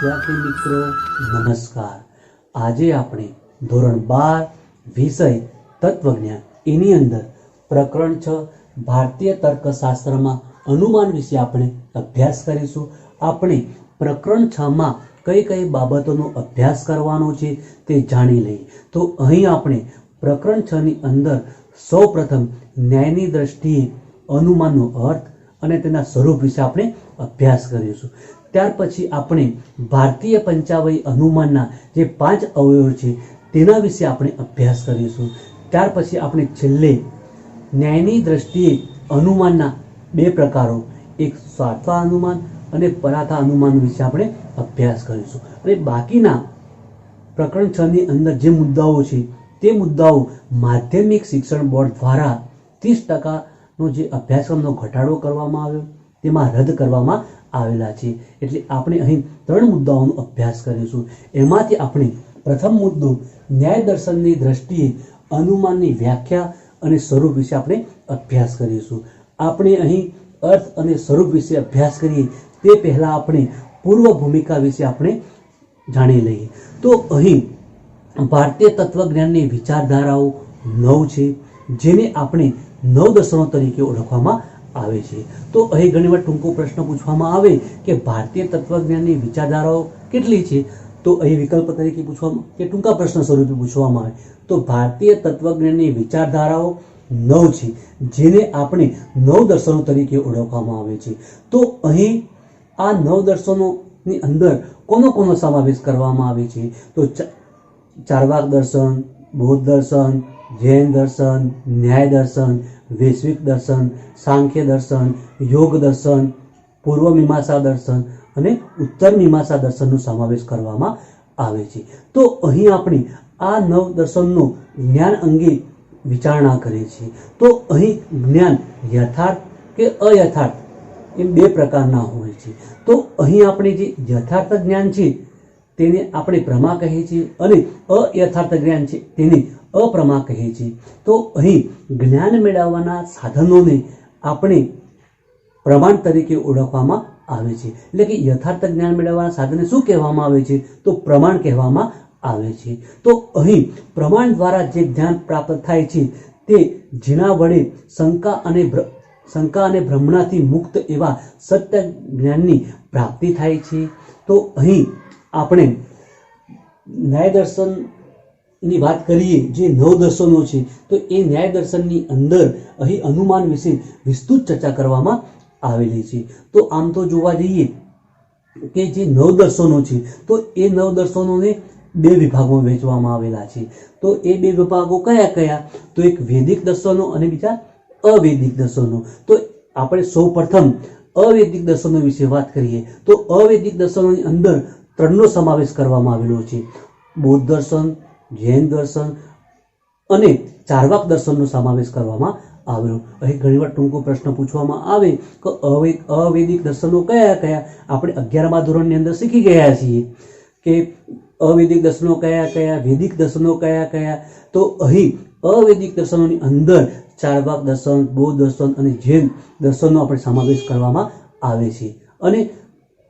વિદ્યાર્થી મિત્રો નમસ્કાર। આજે આપણે ધોરણ 12 વિષય તત્વજ્ઞાન એની અંદર પ્રકરણ 6 ભારતીય તર્કશાસ્ત્રમાં અનુમાન વિશે આપણે અભ્યાસ કરીશું। આપણે પ્રકરણ 6 માં કઈ કઈ બાબતોનો અભ્યાસ કરવાનો છે તે જાણી લઈએ। તો અહીં આપણે પ્રકરણ 6 ની અંદર સૌપ્રથમ ન્યાયની દ્રષ્ટિએ અનુમાનનો અર્થ અને તેના સ્વરૂપ વિશે આપણે અભ્યાસ કરીશું। ત્યાર પછી આપણે ભારતીય પંચાવય અનુમાનના જે 5 અવયવો છે તેના વિશે આપણે અભ્યાસ કરીશું। ત્યાર પછી આપણે છેલ્લે ન્યાયની દ્રષ્ટિએ અનુમાનના 2 પ્રકારો, એક સ્વાર્થા અનુમાન અને પરાથા અનુમાન વિશે આપણે અભ્યાસ કરીશું। અને બાકીના પ્રકરણ 6 ની અંદર જે મુદ્દાઓ છે તે મુદ્દાઓ માધ્યમિક શિક્ષણ બોર્ડ દ્વારા 30%નો જે અભ્યાસક્રમનો ઘટાડો કરવામાં આવ્યો તેમાં રદ કરવામાં આવેલા છે। એટલે આપણે અહીં 3 મુદ્દાઓનો અભ્યાસ કરીશું। એમાંથી આપણે પ્રથમ મુદ્દો ન્યાય દર્શનની દ્રષ્ટિએ અનુમાનની વ્યાખ્યા અને સ્વરૂપ વિશે આપણે અભ્યાસ કરીશું। આપણે અહીં અર્થ અને સ્વરૂપ વિશે અભ્યાસ કરીએ તે પહેલાં આપણે પૂર્વ ભૂમિકા વિશે આપણે જાણી લઈએ। તો અહીં ભારતીય તત્વજ્ઞાનની વિચારધારાઓ 9 છે, જેને આપણે 9 દર્શનો તરીકે ઓળખવામાં આવે છે। તો અહીં ઘણીવાર ટૂંકો પ્રશ્ન પૂછવામાં આવે કે ભારતીય તત્વજ્ઞાનની વિચારધારાઓ કેટલી છે, તો અહીં વિકલ્પ તરીકે પૂછવામાં કે ટૂંકા પ્રશ્ન સ્વરૂપે પૂછવામાં આવે તો ભારતીય તત્વજ્ઞાનની વિચારધારાઓ 9 છે, જેને આપણે 9 દર્શનો તરીકે ઓળખવામાં આવે છે। તો અહીં આ 9 દર્શનોની અંદર કોનો સમાવેશ કરવામાં આવે છે, તો ચાર્વાક દર્શન, બૌદ્ધ દર્શન, જૈન દર્શન, ન્યાય દર્શન, વૈશ્વિક દર્શન, સાંખ્ય દર્શન, યોગ દર્શન, પૂર્વ મીમાંસા દર્શન અને ઉત્તર મીમાંસા દર્શનનો સમાવેશ કરવામાં આવે છે। તો અહીં આપણે આ 9 દર્શનનો જ્ઞાન અંગે વિચારણા કરીએ છીએ। તો અહીં જ્ઞાન યથાર્થ કે અયથાર્થ એમ 2 પ્રકારના હોય છે। તો અહીં આપણે જે યથાર્થ જ્ઞાન છે તેને આપણે પ્રમા કહીએ છીએ અને અયથાર્થ જ્ઞાન છે તેને અપ્રમા કહીએ છીએ। તો અહીં જ્ઞાન મેળવવાના સાધનોને આપણે પ્રમાણ તરીકે ઓળખવામાં આવે છે। એટલે કે યથાર્થ જ્ઞાન મેળવવાના સાધનને શું કહેવામાં આવે છે, તો પ્રમાણ કહેવામાં આવે છે। તો અહીં પ્રમાણ દ્વારા જે જ્ઞાન પ્રાપ્ત થાય છે તે જેના વડે શંકા અને ભ્રમણાથી મુક્ત એવા સત્ય જ્ઞાનની પ્રાપ્તિ થાય છે। તો અહીં આપણે ન્યાય દર્શનની વાત કરીએ, જે 9 દર્શનો છે, તો એ ન્યાય દર્શનની અંદર અહીં અનુમાન વિશે વિસ્તૃત ચર્ચા કરવામાં આવેલી છે। તો આમ તો જોવા જઈએ કે જે 9 દર્શનો છે તો એ 9 દર્શનોને 2 વિભાગોમાં વહેંચવામાં આવેલા છે। તો એ 2 વિભાગો કયા, તો એક વૈદિક દર્શનો અને બીજા અવૈદિક દર્શનો। તો આપણે સૌ પ્રથમ અવૈદિક દર્શનો વિશે વાત કરીએ તો અવૈદિક દર્શનોની અંદર 3નો સમાવેશ કરવામાં આવેલો છે, બૌદ્ધ દર્શન, જૈન દર્શન અને ચાર્વાક દર્શનનો સમાવેશ કરવામાં આવેલો। અહીં ઘણીવાર ટૂંકો પ્રશ્ન પૂછવામાં આવે કે અવૈદિક દર્શનો કયા, આપણે 11મા ધોરણની અંદર શીખી ગયા છીએ કે અવૈદિક દર્શનો કયા, વૈદિક દર્શનો કયા। તો અહીં અવૈદિક દર્શનોની અંદર ચાર્વાક દર્શન, બૌદ્ધ દર્શન અને જૈન દર્શનનો આપણે સમાવેશ કરવામાં આવે છે। અને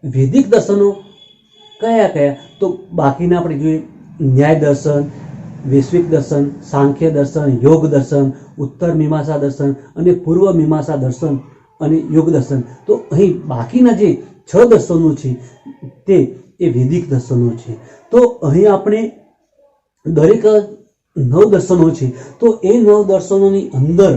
વૈદિક દર્શનો કયા, તો બાકીના આપણે જોઈએ ન્યાય દર્શન, વૈશ્વિક દર્શન, સાંખ્ય દર્શન, યોગ દર્શન, ઉત્તર મીમાંસા દર્શન અને પૂર્વ મીમાંસા દર્શન અને યોગ દર્શન। તો અહીં બાકીના જે 6 દર્શનો છે તે એ વૈદિક દર્શનો છે। તો અહીં આપણે દરેક 9 દર્શનો છે તો એ 9 દર્શનોની અંદર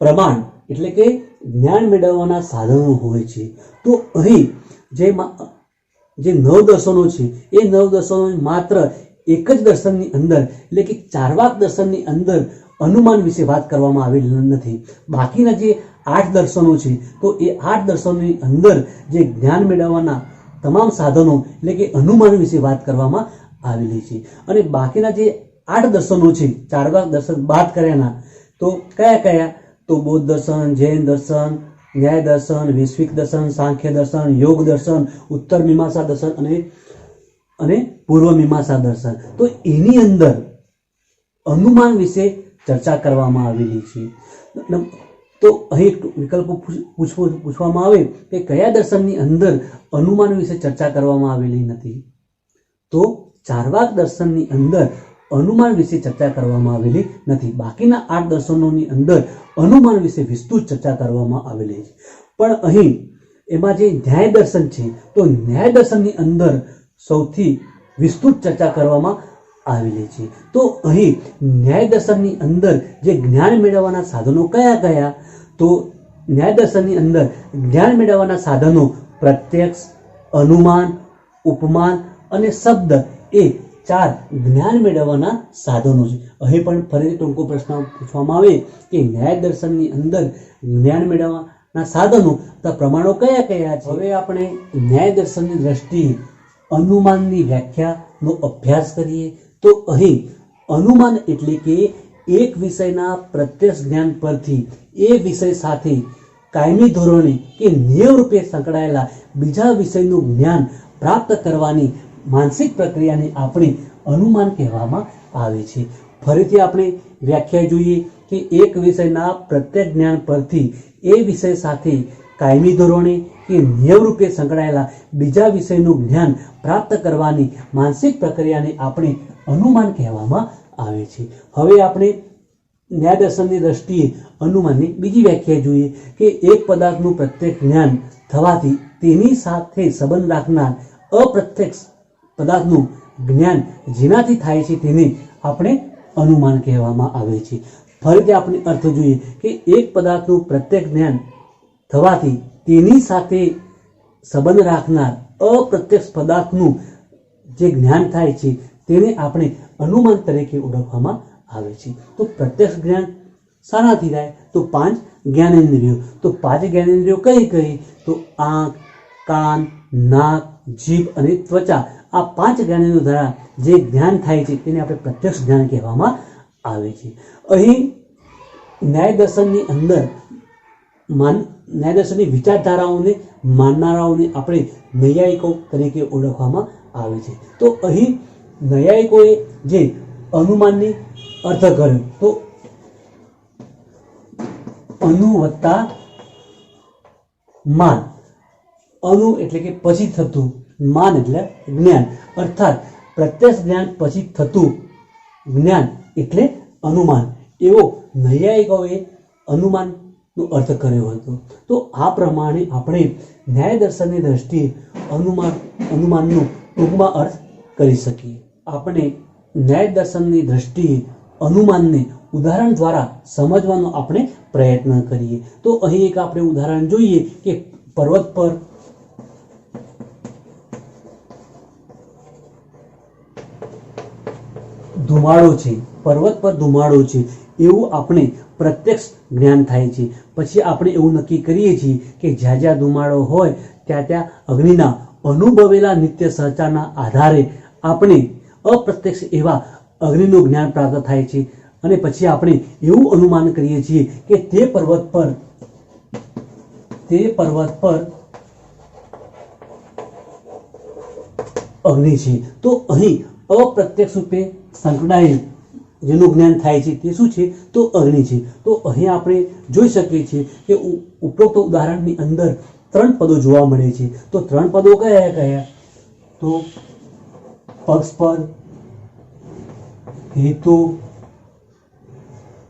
પ્રમાણ એટલે કે જ્ઞાન મેળવવાના સાધનો હોય છે। તો અહીં જે 9 દર્શનો છે એ 9 દર્શનો માત્ર એક જ દર્શનની અંદર એટલે કે ચાર્વાક દર્શનની અંદર અનુમાન વિશે વાત કરવામાં આવેલી નથી। બાકીના જે 8 દર્શનો છે તો એ 8 દર્શનોની અંદર જે જ્ઞાન મેળવવાના તમામ સાધનો એટલે કે અનુમાન વિશે વાત કરવામાં આવેલી છે। અને બાકીના જે 8 દર્શનો છે ચાર્વાક દર્શન બાદ કર્યાના, તો કયા, તો બૌદ્ધ દર્શન, જૈન દર્શન, ન્યાય દર્શન, વૈશ્વિક દર્શન, સાંખ્ય દર્શન, યોગ દર્શન, ઉત્તર મીમાંસા દર્શન અને પૂર્વ મીમાંસા દર્શન। તો એની અંદર અનુમાન વિશે ચર્ચા કરવામાં આવેલી છે। તો અહીં એક વિકલ્પ પૂછવામાં આવે કે કયા દર્શનની અંદર અનુમાન વિશે ચર્ચા કરવામાં આવેલી નથી? તો ચાર્વાક દર્શનની અંદર અનુમાન વિશે ચર્ચા કરવામાં આવેલી નથી. બાકીના 8 દર્શનોની અંદર અનુમાન વિશે વિસ્તૃત ચર્ચા કરવામાં આવેલી છે. પણ અહીં એમાં જે ન્યાય દર્શન છે, તો ન્યાય દર્શનની અંદર સૌથી વિસ્તૃત ચર્ચા કરવામાં આવેલી છે. તો અહીં ન્યાય દર્શનની અંદર જે જ્ઞાન મેળવવાના સાધનો કયા કયા? તો ન્યાય દર્શનની અંદર જ્ઞાન મેળવવાના સાધનો પ્રત્યક્ષ, અનુમાન, ઉપમાન અને શબ્દ એ 4 જ્ઞાન મેળવવાના સાધનો છે. અહીં પણ ફરી ટૂંકો પ્રશ્ન પૂછવામાં આવે કે ન્યાય દર્શનની અંદર જ્ઞાન મેળવવાના સાધનો અથવા પ્રમાણો કયા કયા છે? હવે આપણે ન્યાય દર્શનની દ્રષ્ટિએ અનુમાનની વ્યાખ્યાનો અભ્યાસ કરીએ. તો અહીં અનુમાન એટલે કે એક વિષયના પ્રત્યક્ષ જ્ઞાન પરથી એ વિષય સાથે કાયમી ધોરણે કે નિયમ રૂપે સંકળાયેલા બીજા વિષયનું જ્ઞાન પ્રાપ્ત કરવાની માનસિક પ્રક્રિયાને આપણે અનુમાન કહેવામાં આવે છે. ફરીથી આપણે વ્યાખ્યા જોઈએ કે એક વિષયના પ્રત્યક્ષ જ્ઞાન પરથી એ વિષય સાથે કાયમી ધોરણે કે નિયમ રૂપે સંકળાયેલા બીજા વિષયનું જ્ઞાન પ્રાપ્ત કરવાની માનસિક પ્રક્રિયાને આપણે અનુમાન કહેવામાં આવે છે. હવે આપણે ન્યાય દર્શનની દ્રષ્ટિએ અનુમાનની બીજી વ્યાખ્યા જોઈએ કે એક પદાર્થનું પ્રત્યક્ષ જ્ઞાન થવાથી તેની સાથે સંબંધ રાખનાર અપ્રત્યક્ષ પદાર્થનું જ્ઞાન જેનાથી થાય છે તેને આપણે અનુમાન કહેવામાં આવે છે. ફરીથી આપણે અર્થ જોઈએ કે એક પદાર્થનું પ્રત્યક્ષ જ્ઞાન થવાથી તેની સાથે સંબંધ રાખનાર અપ્રત્યક્ષ પદાર્થનું જે જ્ઞાન થાય છે તેને આપણે અનુમાન તરીકે ઓળખવામાં આવે છે. તો પ્રત્યક્ષ જ્ઞાન શાનાથી થાય? તો 5 જ્ઞાનેન્દ્રિયો. તો 5 જ્ઞાનેન્દ્રિયો કઈ કઈ? તો આંખ, કાન, નાક, જીભ અને ત્વચા. આ 5 જ્ઞાનેન્દ્રિયો દ્વારા જે જ્ઞાન થાય છે તેને આપણે પ્રત્યક્ષ જ્ઞાન કહેવામાં આવે છે. અહીં ન્યાય દર્શનની અંદર ન્યાય દર્શનની વિચારધારાઓને માનનારાઓને આપણે નૈયાયિકો તરીકે ઓળખવામાં આવે છે. તો અહીં નૈયાયિકોએ જે અનુમાનની અર્થ કર્યો તો અનુ વત્તા માન. અનુ એટલે કે પછી થતું, માન એટલે જ્ઞાન, અર્થાત પ્રત્યક્ષ જ્ઞાન પછી થતું જ્ઞાન એટલે અનુમાન. એવો નૈયાયિકોએ અનુમાનનો અર્થ કર્યો હતો. તો આ પ્રમાણે આપણે ન્યાય દર્શનની દ્રષ્ટિએ અનુમાનનો ટૂંકમાં અર્થ કરી શકીએ. આપણે ન્યાય દર્શનની દ્રષ્ટિએ અનુમાનને ઉદાહરણ દ્વારા સમજવાનો આપણે પ્રયત્ન કરીએ. તો અહીં એક આપણે ઉદાહરણ જોઈએ કે પર્વત પર ધુમાડો છે, પર્વત પર ધુમાડો છે એવું આપણે પ્રત્યક્ષ જ્ઞાન થાય છે. પછી આપણે એવું નક્કી કરીએ છીએ કે જ્યાં જ્યાં ધુમાડો હોય ત્યાં ત્યાં અગ્નિના અનુભવેલા નિત્ય સહચારના આધારે આપણે અપ્રત્યક્ષ એવા અગ્નિનું જ્ઞાન પ્રાપ્ત થાય છે. અને પછી આપણે એવું અનુમાન કરીએ છીએ કે તે પર્વત પર અગ્નિ છે. તો અહીં અપ્રત્યક્ષ રૂપે સંકળાયેલ જેનું જ્ઞાન થાય છે તે શું છે? તો અગ્નિ છે. તો અહીં આપણે જોઈ શકીએ છીએ કે ઉપરોક્ત ઉદાહરણની અંદર 3 પદો જોવા મળે છે. તો 3 પદો કયા કયા? તો પક્ષપદ, હેતુ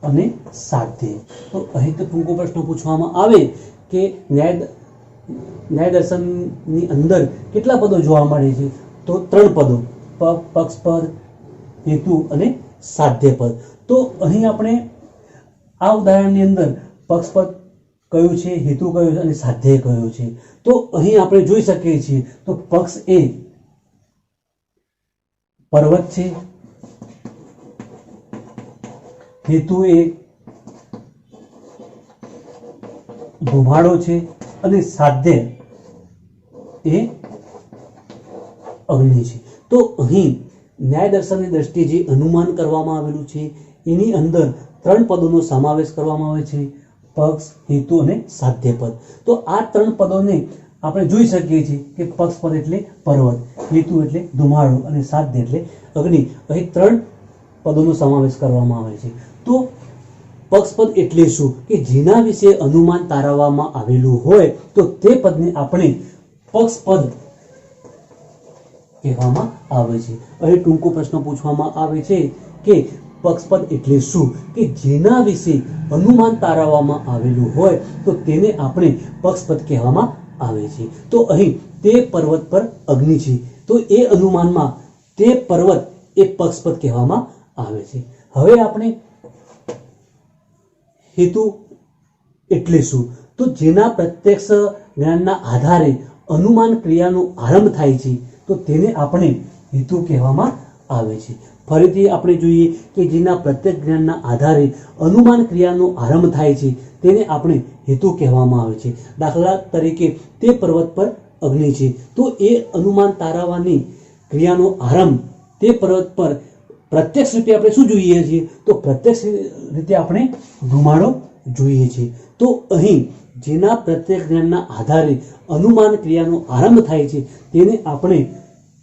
અને સાધ્ય. તો અહીં તો ટૂંકો પ્રશ્ન પૂછવામાં આવે કે ન્યાય દર્શનની અંદર કેટલા પદો જોવા મળે છે? તો 3 પદો, પક્ષપદ, હેતુ અને સાધ્ય પદ. તો અહીં આપણે આ ઉદાહરણની અંદર પક્ષપદ કયું છે, હેતુ કયું છે અને સાધ્ય કયું છે? તો અહીં આપણે જોઈ શકીએ છીએ તો પક્ષ એ પર્વત છે, હેતુ એ ધુમાડો છે અને સાધ્ય એ અગ્નિ છે. તો અહીં ન્યાય દર્શનની દ્રષ્ટિએ જે અનુમાન કરવામાં આવેલું છે એની અંદર 3 પદોનો સમાવેશ કરવામાં આવે છે: પક્ષ, હેતુ અને સાધ્ય પદ. તો આ 3 પદોને આપણે જોઈ શકીએ છીએ કે પક્ષ પદ એટલે પર્વત, હેતુ એટલે ધુમાડો અને સાધ્ય એટલે અગ્નિ. અહીં 3 પદોનો સમાવેશ કરવામાં આવે છે. તો પક્ષપદ એટલે શું કે જેના વિશે અનુમાન તારવવામાં આવેલું હોય તો તે પદને આપણે પક્ષપદ કહેવામાં આવે છે। અહીં ટૂંકો પ્રશ્ન પૂછવામાં આવે છે કે પક્ષપદ એટલે શું કે જેના વિશે અનુમાન તારવવામાં આવેલું હોય તો તેને આપણે પક્ષપદ કહેવામાં આવે છે। તો અહીં તે પર્વત પર અગ્નિ છે તો એ અનુમાનમાં તે પર્વત એ પક્ષપદ કહેવામાં આવે છે। હવે આપણે હેતુ એટલે શું તો જેના પ્રત્યક્ષ જ્ઞાનના આધારે અનુમાન ક્રિયાનો આરંભ થાય છે તો તેને આપણે હેતુ કહેવામાં આવે છે। ફરીથી આપણે જોઈએ કે જેના પ્રત્યક્ષ જ્ઞાનના આધારે અનુમાન ક્રિયાનો આરંભ થાય છે તેને આપણે હેતુ કહેવામાં આવે છે। દાખલા તરીકે તે પર્વત પર અગ્નિ છે તો એ અનુમાન તારવવાની ક્રિયાનો આરંભ તે પર્વત પર પ્રત્યક્ષ રીતે આપણે શું જોઈએ છીએ તો પ્રત્યક્ષ રીતે આપણે ધુમાડો જોઈએ છીએ। તો અહીં જેના પ્રત્યક્ષ જ્ઞાનના આધારે અનુમાન ક્રિયાનો આરંભ થાય છે તેને આપણે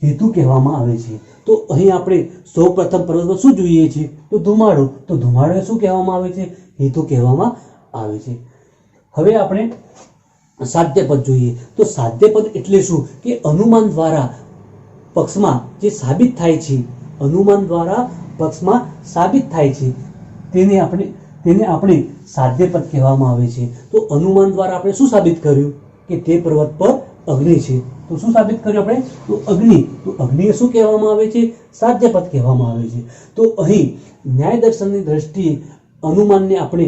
હેતુ કહેવામાં આવે છે। તો અહીં આપણે સૌપ્રથમ પર્વત પર શું જોઈએ છીએ તો ધુમાડો, તો ધુમાડો શું કહેવામાં આવે છે હેતુ કહેવામાં આવે છે। હવે આપણે સાધ્યપદ જોઈએ તો સાધ્યપદ એટલે શું કે અનુમાન દ્વારા પક્ષમાં જે સાબિત થાય છે, અનુમાન દ્વારા પક્ષમાં સાબિત થાય છે તેને આપણે સાધ્યપદ કહેવામાં આવે છે। તો અનુમાન દ્વારા આપણે શું સાબિત કર્યું કે તે પર્વત પર અગ્નિ છે તો શું સાબિત કર્યું આપણે તો અગ્નિ, તો અગ્નિ શું કહેવામાં આવે છે સાધ્યપદ કહેવામાં આવે છે। તો અહીં ન્યાય દર્શનની દ્રષ્ટિએ અનુમાનને આપણે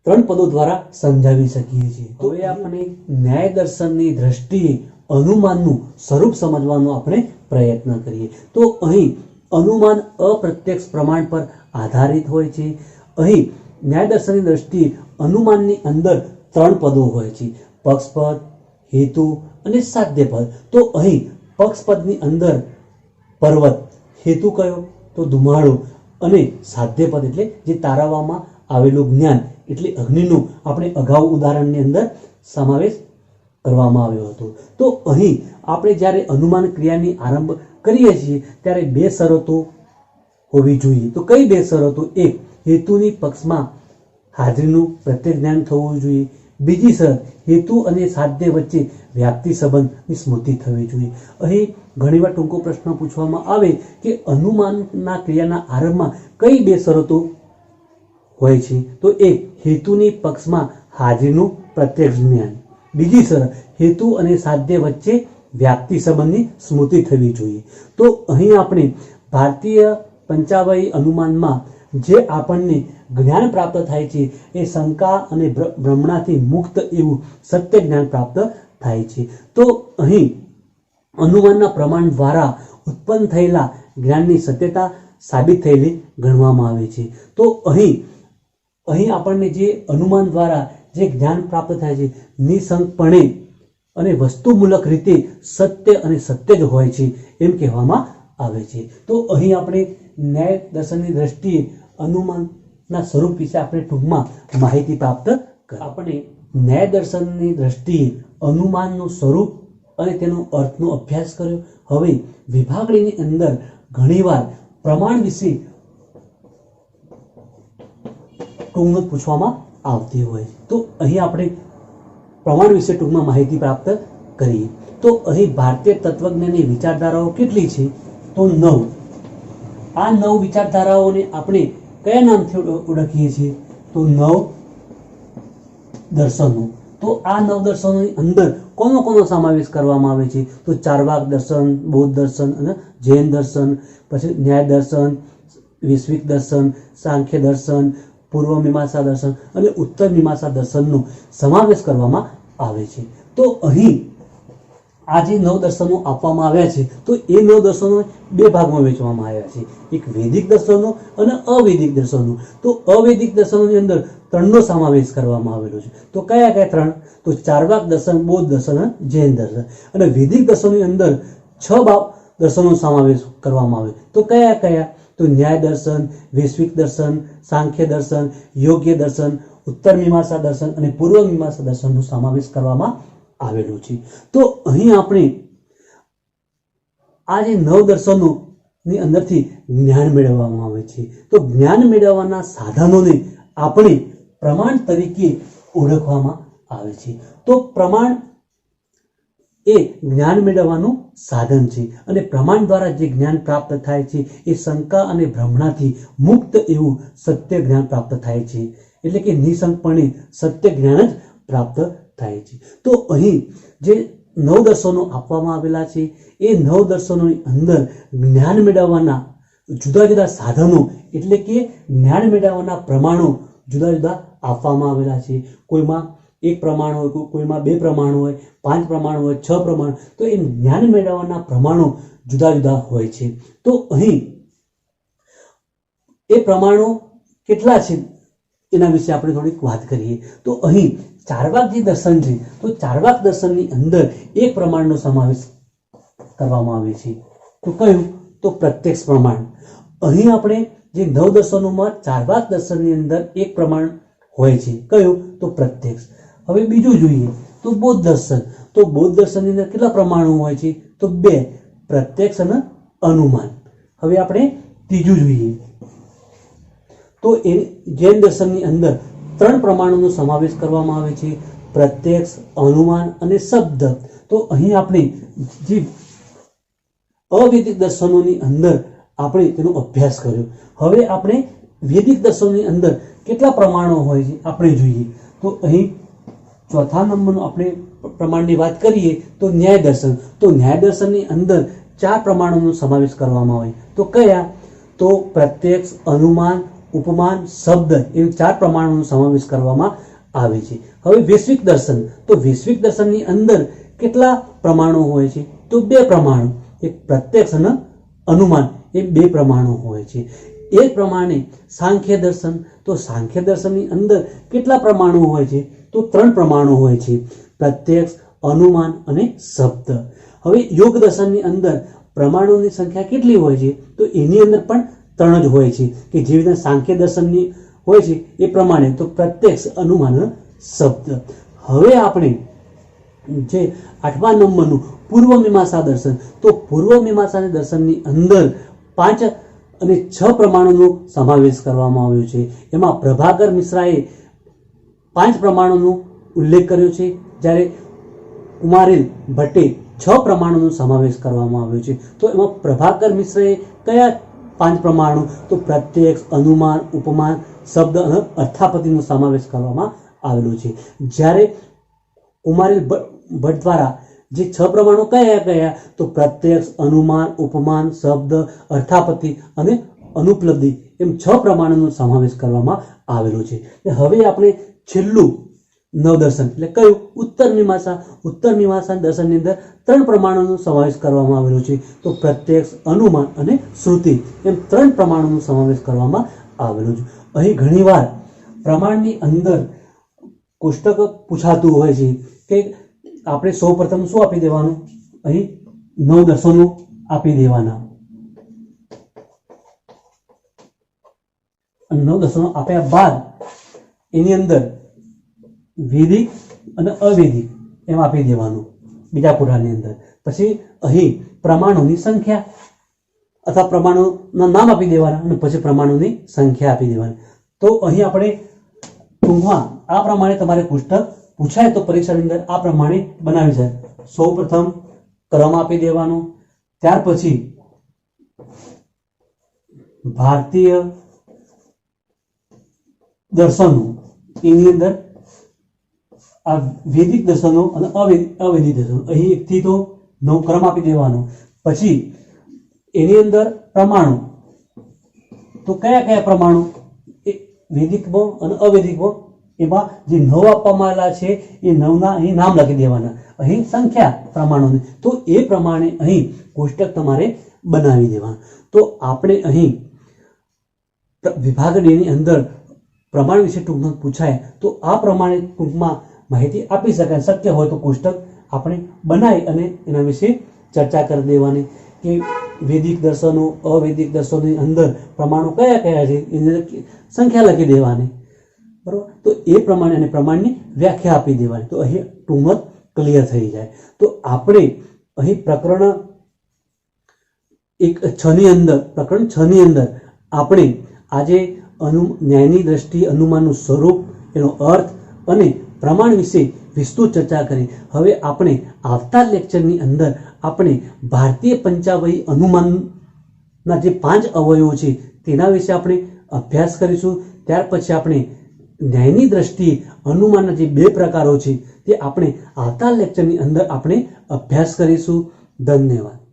ત્રણ પદો દ્વારા સમજાવી શકીએ છીએ। તો હવે આપણે ન્યાય દર્શનની દ્રષ્ટિએ અનુમાનનું સ્વરૂપ સમજવાનો આપણે પ્રયત્ન કરીએ। તો અહીં અનુમાન અપ્રત્યક્ષ પ્રમાણ પર આધારિત હોય છે। અહીં ન્યાય દર્શનની દ્રષ્ટિએ અનુમાનની અંદર ત્રણ પદો હોય છે પક્ષપદ, હેતુ અને સાધ્યપદ। તો અહીં પક્ષપદની અંદર પર્વત, હેતુ કયો તો ધુમાડો અને સાધ્યપદ એટલે જે તારવવામાં આવેલું જ્ઞાન એટલે અગ્નિનું આપણે અગાઉ ઉદાહરણની અંદર સમાવેશ કરવામાં આવ્યો હતો। તો અહીં આપણે જ્યારે અનુમાન ક્રિયાની આરંભ કરીએ છીએ ત્યારે બે શરતો હોવી જોઈએ। તો કઈ બે શરતો? એક, હેતુની પક્ષમાં હાજરીનું પ્રત્યક્ષ જ્ઞાન થવું જોઈએ। બીજી શરત, હેતુ અને સાધ્ય વચ્ચે વ્યાપ્તિ સંબંધની સ્મૃતિ થવી જોઈએ। અહીં ઘણીવાર ટૂંકો પ્રશ્ન પૂછવામાં આવે કે અનુમાનના ક્રિયાના આરંભમાં કઈ બે શરતો હોય છે તો એક, હેતુની પક્ષમાં હાજરીનું પ્રત્યક્ષ જ્ઞાન। બીજી શરત, હેતુ અને સાધ્ય વચ્ચે વ્યાપ્તિ સંબંધની સ્મૃતિ થવી જોઈએ। તો અહીં આપણે ભારતીય પંચાવયી અનુમાનમાં જે આપણને જ્ઞાન પ્રાપ્ત થાય છે એ શંકા અને ભ્રમણાથી મુક્ત એવું સત્ય જ્ઞાન પ્રાપ્ત થાય છે। તો અહીં અનુમાનના પ્રમાણ દ્વારા ઉત્પન્ન થયેલા જ્ઞાનની સત્યતા સાબિત થયેલી ગણવામાં આવે છે। તો અહીં આપણને જે અનુમાન દ્વારા જે જ્ઞાન પ્રાપ્ત થાય છે નિઃશંકપણે અને વસ્તુમૂલક રીતે સત્ય અને સત્ય જ હોય છે એમ કહેવામાં આવે છે। તો અહીં આપણે ન્યાય દર્શનની દ્રષ્ટિએ અનુમાનના સ્વરૂપ વિશે આપણે ટૂંકમાં માહિતી પ્રાપ્ત આપણે ન્યાય દર્શનની દ્રષ્ટિએ અનુમાનનું સ્વરૂપ અને તેનો અર્થનો અભ્યાસ કર્યો। હવે વિભાગણીની અંદર ઘણીવાર પ્રમાણ વિશે ટૂંકમાં પૂછવામાં આવતી હોય તો અહીં આપણે પ્રમાણ વિશે ટૂંકમાં માહિતી પ્રાપ્ત કરીએ। તો અહીં ભારતીય તત્વજ્ઞાનની વિચારધારાઓ કેટલી છે તો 9। આ 9 વિચારધારાઓને આપણે કયા નામથી ઓળખીએ છીએ તો 9 દર્શનો। તો આ 9 દર્શનોની અંદર કોનો સમાવેશ કરવામાં આવે છે તો ચાર્વાક દર્શન, બૌદ્ધ દર્શન અને જૈન દર્શન, પછી ન્યાય દર્શન, વૈશ્વિક દર્શન, સાંખ્ય દર્શન, પૂર્વ મીમાંસા દર્શન અને ઉત્તર મીમાંસા દર્શનનો સમાવેશ કરવામાં આવે છે। તો અહીં આ જે 9 દર્શનો આપવામાં આવ્યા છે તો એ 9 દર્શનો બે ભાગમાં વહેંચવામાં આવ્યા છે, એક વૈદિક દર્શનો અને અવૈદિક દર્શનો। તો અવૈદિક દર્શનોની અંદર ત્રણનો સમાવેશ કરવામાં આવેલો છે। તો કયા ત્રણ? તો ચાર્વાક દર્શન, બૌદ્ધ દર્શન અને જૈન દર્શન। અને વૈદિક દર્શનોની અંદર 6 દર્શનનો સમાવેશ કરવામાં આવે તો કયા? તો ન્યાય દર્શન, વૈશ્વિક દર્શન, સાંખ્ય દર્શન, યોગ્ય દર્શન, ઉત્તર મીમાંસા દર્શન અને પૂર્વ મીમાંસા દર્શનનો સમાવેશ કરવામાં આવેલો છે। તો અહીં આપણે આ જે 9 દર્શનોની અંદરથી જ્ઞાન મેળવવામાં આવે છે તો જ્ઞાન મેળવવાના સાધનોને આપણે પ્રમાણ તરીકે ઓળખવામાં આવે છે। તો પ્રમાણ એ જ્ઞાન મેળવવાનું સાધન છે અને પ્રમાણ દ્વારા જે જ્ઞાન પ્રાપ્ત થાય છે એ શંકા અને ભ્રમણાથી મુક્ત એવું સત્ય જ્ઞાન પ્રાપ્ત થાય છે, એટલે કે નિશંકપણે સત્ય જ્ઞાન જ પ્રાપ્ત થાય છે। તો અહીં જે 9 દર્શનો આપવામાં આવેલા છે એ 9 દર્શનોની અંદર જ્ઞાન મેળવવાના જુદા જુદા સાધનો એટલે કે જ્ઞાન મેળવવાના પ્રમાણો જુદા જુદા આપવામાં આવેલા છે। કોઈમાં 1 પ્રમાણ હોય, કોઈમાં 2 પ્રમાણ હોય, 5 પ્રમાણ હોય, 6 પ્રમાણ, તો એ જ્ઞાન મેળવવાના પ્રમાણો જુદા જુદા હોય છે। તો અહીં એ પ્રમાણો કેટલા છે એના વિશે આપણે થોડીક વાત કરીએ। તો અહીં ચાર્વાક જે દર્શન છે તો ચાર્વાક દર્શનની અંદર એક પ્રમાણનો સમાવેશ કરવામાં આવે છે। તો કયું? તો પ્રત્યક્ષ પ્રમાણ। અહીં આપણે જે 9 દર્શનોમાં ચાર્વાક દર્શનની અંદર એક પ્રમાણ હોય છે, કયું? તો પ્રત્યક્ષ। હવે બીજું જોઈએ તો બોધ દર્શન। તો બોધ દર્શનની અંદર કેટલા પ્રમાણો હોય છે? તો 2, પ્રત્યક્ષ અને અનુમાન। હવે આપણે ત્રીજું જોઈએ તો એ જૈન દર્શનની અંદર 3 પ્રમાણોનો સમાવેશ કરવામાં આવે છે, પ્રત્યક્ષ, અનુમાન અને શબ્દ। તો અહીં આપણે જે અવૈદિક દર્શનોની અંદર આપણે તેનો અભ્યાસ કર્યો। હવે આપણે વૈદિક દર્શનોની અંદર કેટલા પ્રમાણો હોય છે આપણે જોઈએ। તો અહીં ચોથા નંબરનું આપણે પ્રમાણની વાત કરીએ તો ન્યાય દર્શન। તો ન્યાય દર્શનની અંદર 4 પ્રમાણોનો સમાવેશ કરવામાં આવે। તો કયા? તો પ્રત્યક્ષ, અનુમાન, ઉપમાન, શબ્દ એમ 4 પ્રમાણોનો સમાવેશ કરવામાં આવે છે। હવે વૈશ્વિક દર્શન। તો વૈશ્વિક દર્શનની અંદર કેટલા પ્રમાણો હોય છે? તો 2 પ્રમાણો, એક પ્રત્યક્ષ અને અનુમાન, એ 2 પ્રમાણો હોય છે। એ પ્રમાણે સાંખ્ય દર્શન। તો સાંખ્ય દર્શનની અંદર કેટલા પ્રમાણો હોય છે? તો 3 પ્રમાણો હોય છે, પ્રત્યક્ષ, અનુમાન અને શબ્દ। હવે યોગ દર્શનની અંદર પ્રમાણોની સંખ્યા કેટલી હોય છે? તો એની અંદર પણ 3 જ હોય છે, કે જે રીતે સાંખ્ય દર્શનની હોય છે એ પ્રમાણે, તો પ્રત્યક્ષ, અનુમાન અને શબ્દ। હવે આપણે જે 8મા નંબરનું પૂર્વ મીમાંસા દર્શન। તો પૂર્વ મીમાંસા દર્શનની અંદર 5 અને 6 પ્રમાણોનો સમાવેશ કરવામાં આવ્યો છે। એમાં પ્રભાકર મિશ્રાએ 5 પ્રમાણોનો ઉલ્લેખ કર્યો છે, જ્યારે કુમારેલ ભટ્ટે 6 પ્રમાણોનો સમાવેશ કરવામાં આવ્યો છે। તો એમાં પ્રભાકર મિશ્રાએ કયા 5 પ્રમાણો? તો પ્રત્યક્ષ, અનુમાન, ઉપમાન, શબ્દ અને અર્થાપતિનો સમાવેશ કરવામાં આવેલો છે, જ્યારે કુમારેલ ભટ્ટ દ્વારા જે 6 પ્રમાણો કયા? તો પ્રત્યક્ષ, અનુમાન, ઉપમાન, શબ્દ, અર્થાપતિ અને અનુપલબ્ધિ એમ 6 પ્રમાણોનો સમાવેશ કરવામાં આવેલો છે। હવે આપણે છેલ્લું 9 દર્શન એટલે કયું? ઉત્તર મીમાંસા। ઉત્તર મીમાંસા દર્શનની અંદર 3 પ્રમાણોનો સમાવેશ કરવામાં આવેલો છે, તો પ્રત્યક્ષ, અનુમાન અને શ્રુતિ એમ 3 પ્રમાણોનો સમાવેશ કરવામાં આવેલો છે। અહીં ઘણીવાર પ્રમાણની અંદર કોષ્ટક પૂછાતું હોય છે કે આપણે સૌપ્રથમ શું આપી દેવાનું? અહીં 9 દર્શનો આપી દેવાના, અને 9 દર્શનો આપ્યા બાદ એની અંદર વૈદિક અને અવૈદિક એમ આપી દેવાનું બીજા કોઠાની અંદર। પછી અહીં પ્રમાણોની સંખ્યા અથવા પ્રમાણોના નામ આપી દેવાના અને પછી પ્રમાણોની સંખ્યા આપી દેવાની। તો અહીં આપણે ટૂંકમાં આ પ્રમાણે તમારે પુસ્તક પૂછાય તો પરીક્ષાની અંદર આ પ્રમાણે બનાવી જાય। સૌ પ્રથમ ક્રમ આપી દેવાનો, ત્યાર પછી ભારતીય દર્શનો એની અંદર આ વૈદિક દર્શનો અને અવૈદિક દર્શનો, અહીં 1 થી તો 9 ક્રમ આપી દેવાનો। પછી એની અંદર પ્રમાણો, તો કયા પ્રમાણો? એ વૈદિકમાં અને અવૈદિકમાં, એમાં જે 9 આપવામાં આવેલા છે એ 9ના અહીં નામ લખી દેવાના, અહીં સંખ્યા પ્રમાણોની, તો એ પ્રમાણે અહીં કોષ્ટક તમારે બનાવી દેવાનું। તો આપણે અહીં વિભાગ ડી ની અંદર પ્રમાણ વિશે ટૂંકમાં પૂછાય તો આ પ્રમાણે ટૂંકમાં માહિતી આપી શકાય। શક્ય હોય તો કોષ્ટક આપણે બનાવી અને એના વિશે ચર્ચા કરી દેવાની કે વૈદિક દર્શનો, અવૈદિક દર્શનોની અંદર પ્રમાણો કયા છે એની સંખ્યા લખી દેવાની, બરોબર? તો એ પ્રમાણે અને પ્રમાણની વ્યાખ્યા આપી દેવાની, તો અહીં ટૂંકમાં ક્લિયર થઈ જાય। તો આપણે અહીં પ્રકરણ 6 ની અંદર આપણે આજે ન્યાયની દ્રષ્ટિએ અનુમાનનું સ્વરૂપ, એનો અર્થ અને પ્રમાણ વિશે વિસ્તૃત ચર્ચા કરી. હવે આપણે આવતા લેક્ચરની અંદર આપણે ભારતીય પંચાવયી અનુમાનના જે 5 અવયવો છે તેના વિશે આપણે અભ્યાસ કરીશું. ત્યાર પછી આપણે ન્યાયની દ્રષ્ટિએ અનુમાનના જે 2 પ્રકારો છે તે આપણે આવતા લેક્ચરની અંદર આપણે અભ્યાસ કરીશું. ધન્યવાદ.